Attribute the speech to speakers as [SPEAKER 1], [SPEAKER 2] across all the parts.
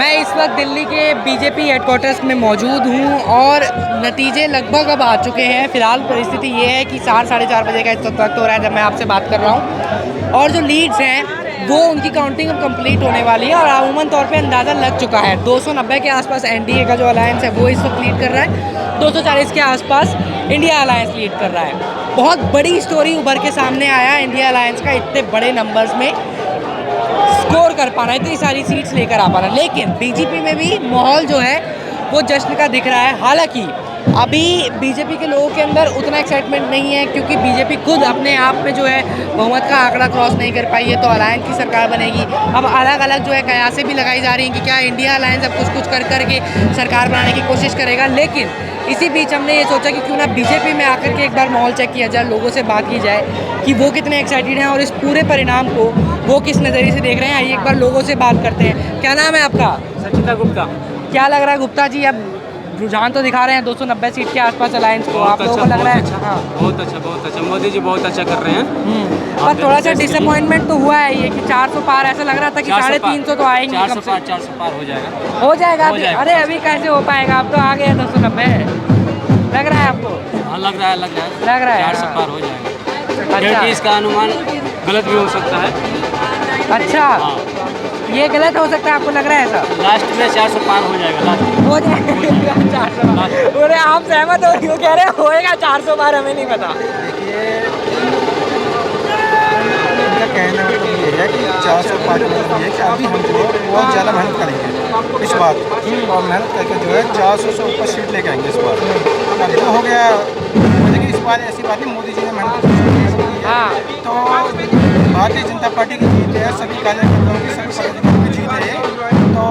[SPEAKER 1] मैं इस वक्त दिल्ली के बीजेपी हेडक्वार्टर्स में मौजूद हूँ और नतीजे लगभग अब आ चुके हैं। फ़िलहाल परिस्थिति ये है कि 4-4:30 बजे का इस वक्त हो रहा है जब मैं आपसे बात कर रहा हूँ, और जो लीड्स हैं वो उनकी काउंटिंग अब कंप्लीट होने वाली है और अमूमन तौर पे अंदाज़ा लग चुका है। 290 के आसपास एनडीए का जो अलायंस है वो इस वक्त लीड कर रहा है, 240 के आसपास इंडिया अलायंस लीड कर रहा है। बहुत बड़ी स्टोरी उभर के सामने आया इंडिया अलायंस का, इतने बड़े नंबर्स में स्कोर कर पाना, इतनी सारी सीट्स लेकर आ पाना। लेकिन बीजेपी में भी माहौल जो है वो जश्न का दिख रहा है। हालांकि अभी बीजेपी के लोगों के अंदर उतना एक्साइटमेंट नहीं है, क्योंकि बीजेपी खुद अपने आप में जो है बहुमत का आंकड़ा क्रॉस नहीं कर पाई है, तो अलायंस की सरकार बनेगी। अब अलग अलग जो है कयासें भी लगाई जा रही हैं कि क्या इंडिया अलायंस अब कुछ कर करके सरकार बनाने की कोशिश करेगा। लेकिन इसी बीच हमने ये सोचा कि क्यों ना बीजेपी में आकर के एक बार माहौल चेक किया जाए, लोगों से बात की जाए कि वो कितने एक्साइटेड हैं और इस पूरे परिणाम को वो किस नज़रिए से देख रहे हैं। आइए एक बार लोगों से बात करते हैं। क्या नाम है आपका?
[SPEAKER 2] सचिता गुप्ता।
[SPEAKER 1] क्या लग रहा है गुप्ता जी, अब रुझान तो दिखा रहे हैं 290 सीट के आसपास अलायंस को, आप लोगों को लग रहा है? हाँ,
[SPEAKER 2] बहुत अच्छा मोदी जी बहुत अच्छा कर रहे हैं।
[SPEAKER 1] पर थोड़ा सा डिसअपॉइंटमेंट तो हुआ है ये कि 400 पार, ऐसा लग रहा था कि 350 तो आएंगे।
[SPEAKER 2] 400 पार हो जाएगा।
[SPEAKER 1] हो जाएगा। अरे अभी कैसे हो पाएगा, अब तो आ गया 290 लग रहा है आपको?
[SPEAKER 2] हाँ लग रहा है 400 पार हो जाएगा।
[SPEAKER 1] अच्छा,
[SPEAKER 2] इसका अनुमान गलत भी हो सकता है।
[SPEAKER 1] अच्छा
[SPEAKER 2] हाँ।
[SPEAKER 1] ये गलत हो सकता है, आपको लग रहा है ऐसा?
[SPEAKER 2] लास्ट में 400 पार हो जाएगा। लास्ट
[SPEAKER 1] हो जाएगा 400। अरे आप सहमत हो? क्यों कह रहे हैं होएगा 400 बार? हमें नहीं पता।
[SPEAKER 3] मेरा कहना मतलब ये है कि 400 पार ये है कि अभी हम जो है बहुत ज़्यादा मेहनत करेंगे इस बार, और मेहनत करके जो है 400 से ऊपर सीट लेके आएंगे इस बार। अब जो हो गया, लेकिन इस बार ऐसी बात नहीं, मोदी जी ने मेहनत की है।
[SPEAKER 1] हाँ,
[SPEAKER 3] तो भारतीय जनता पार्टी की जीत है, सभी कार्यकर्ताओं की, सभी पदाधिकारियों की जीत है। तो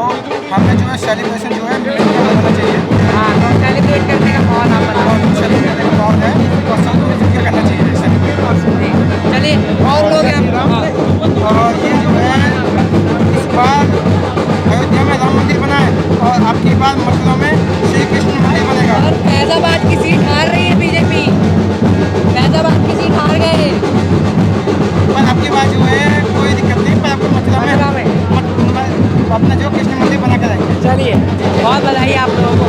[SPEAKER 3] हमें जो है सेलिब्रेशन जो है मिलकर होना चाहिए।
[SPEAKER 1] हाँ, तो सेलिब्रेट करने का माहौल आप बनाओ।
[SPEAKER 3] सेलिब्रेट करने का माहौल है और सबको मिलकर करना चाहिए सेलिब्रेट।
[SPEAKER 1] चलिए, और लोग हैं।
[SPEAKER 3] और ये जो है इस बार अयोध्या में राम मंदिर बना है और आपकी बार मथुरा में श्री कृष्ण मंदिर बनेगा।
[SPEAKER 1] और फैजाबाद की सीट हार रही है बीजेपी, फैजाबाद की सीट हार गए।
[SPEAKER 3] पर आपकी बात जो है कोई दिक्कत नहीं, पर आपको मथुरा में अपना जो कृष्ण मंदिर बना कर आएंगे।
[SPEAKER 1] चलिए, बहुत बधाई आप लोगों को।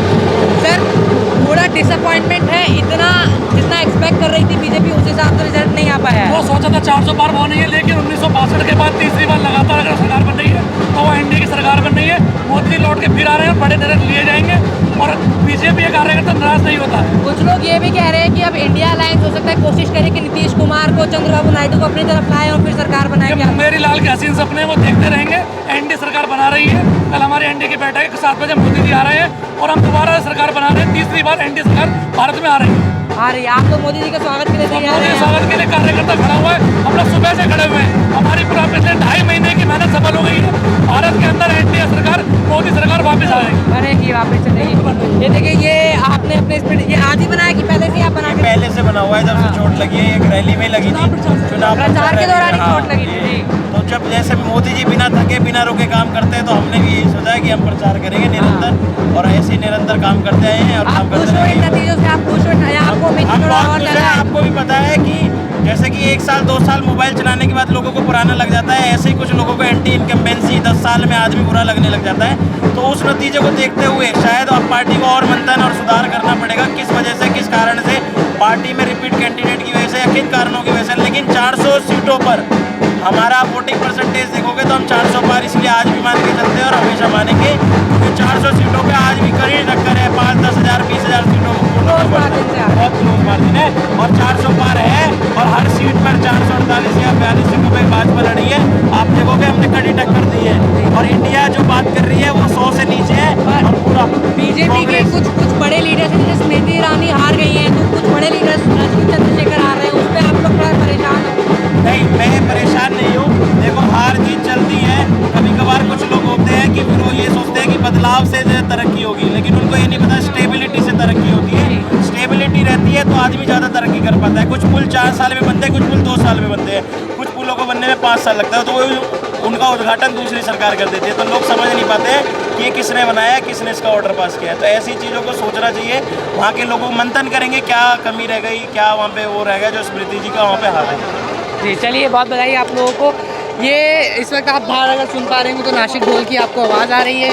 [SPEAKER 1] सर, थोड़ा डिसअपॉइंटमेंट है, इतना जितना एक्सपेक्ट कर रही थी बीजेपी उस हिसाब से रिजल्ट नहीं आ पाया है।
[SPEAKER 4] वो सोचा था 400 पार वो नहीं है, लेकिन 1962 के बाद तीसरी बार लगातार अगर सरकार बन रही है तो वो एनडीए की सरकार बन रही है। मोदी लौट के फिर आ रहे हैं, बड़े निर्णय लिए जाएंगे और बीजेपी का कार्यकर्ता नाराज नहीं होता है।
[SPEAKER 1] कुछ लोग ये भी कह रहे हैं कि अब इंडिया अलायंस हो सकता है कोशिश करे कि नीतीश कुमार को, चंद्रबाबू नायडू को अपनी तरफ लाए और फिर सरकार बनाए। क्या
[SPEAKER 4] मेरी लाल के हसीन सपने वो देखते रहेंगे। एनडीए सरकार बना रही है। कल हमारे एनडीए की बैठक है, 7 बजे मोदी जी आ रहे हैं और हम दोबारा सरकार बना रहे हैं। तीसरी बार एनडीए सरकार भारत में आ रही है।
[SPEAKER 1] आ रही है? आप लोग मोदी जी के स्वागत के लिए तैयार हैं?
[SPEAKER 4] स्वागत के लिए कार्यकर्ता खड़ा हुआ है, हम लोग सुबह से खड़े हुए हैं। हमारी पूरा पिछले 2.5 महीने की मेहनत सफल हो गई है। भारत के अंदर एनडीए सरकार, मोदी सरकार वापस आएगी।
[SPEAKER 1] बनेगी, वापस चलेगी। ये देखिए, ये आपने अपने स्पीड ये आज ही बनाया कि पहले से आप बना के?
[SPEAKER 5] पहले से बना हुआ है, जब से चोट लगी है। एक रैली में लगी थी, चुनाव
[SPEAKER 1] प्रचार के दौरान ही
[SPEAKER 5] हाँ,
[SPEAKER 1] चोट लगी थी।
[SPEAKER 5] तो जब जैसे मोदी जी बिना थके बिना रुके काम करते हैं, तो हमने भी यही सोचा है कि हम प्रचार करेंगे निरंतर, और ऐसे ही निरंतर काम करते आए हैं और
[SPEAKER 1] आप
[SPEAKER 5] काम
[SPEAKER 1] खुश
[SPEAKER 5] करते
[SPEAKER 1] हो इन
[SPEAKER 5] रहेंगे।
[SPEAKER 1] नतीजों से? आप खुश हो? आपको
[SPEAKER 5] हम बहुत खुश हैं। आपको भी पता है कि जैसे कि 1 साल 2 साल मोबाइल चलाने के बाद लोगों को पुराना लग जाता है, ऐसे ही कुछ लोगों को एंटी इनकम्बेंसी 10 साल में आज भी बुरा लगने लग जाता है। तो उस नतीजे को देखते हुए शायद अब पार्टी को और मंथन और सुधार करना पड़ेगा, किस वजह से, किस कारण से पार्टी में रिपीट कैंडिडेट की वजह से या किन कारणों की वजह से। लेकिन 400 सीटों पर हमारा वोटिंग परसेंटेज देखोगे तो हम 400 पार इसलिए आज भी मान के चलते हैं और हमेशा मानेंगे, क्योंकि 400 सीटों पे आज भी कड़ी टक्कर है। 5-10 हज़ार 20 हज़ार सीटों को बहुत क्लोज मार्जिन है और 400 पार है। और हर सीट पर 448 या 42 सीटों पर भाजपा लड़ी है। आप देखोगे हमने कड़ी टक्कर दी है और इंडिया जो बात कर रही है वो 100 से नीचे है। और पूरा
[SPEAKER 1] बीजेपी के कुछ बड़े लीडर्स हैं, जैसे स्मृति ईरानी हार गई हैं, तो कुछ बड़े लीडर्स रजनीश चंद्रशेखर आ रहे हैं, उस पर आप लोग थोड़ा परेशान हो?
[SPEAKER 5] नहीं, मैं परेशान नहीं हूँ। देखो, हार जीत चलती है। कभी कभार कुछ लोग होते हैं कि फिर वो ये सोचते हैं कि बदलाव से तरक्की होगी, लेकिन उनको ये नहीं पता स्टेबिलिटी से तरक्की होती है। स्टेबिलिटी रहती है तो आदमी ज़्यादा तरक्की कर पाता है। कुछ पुल 4 साल में बनते हैं, कुछ पुल 2 साल में बनते हैं, कुछ पुलों को बनने में 5 साल लगता है, तो वो उनका उद्घाटन दूसरी सरकार कर देती है। तो लोग समझ नहीं पाते हैं कि ये किसने बनाया है, किसने इसका ऑर्डर पास किया है। तो ऐसी चीज़ों को सोचना चाहिए। वहाँ के लोगों मंथन करेंगे क्या कमी रह गई, क्या वहाँ पे वो रह गया जो स्मृति जी का वहाँ पे हाथ है।
[SPEAKER 1] जी, चलिए, बहुत बधाई आप लोगों को। ये इस वक्त आप बाहर अगर सुन पा रहे हो तो नासिक ढोल की आपको आवाज़ आ रही है।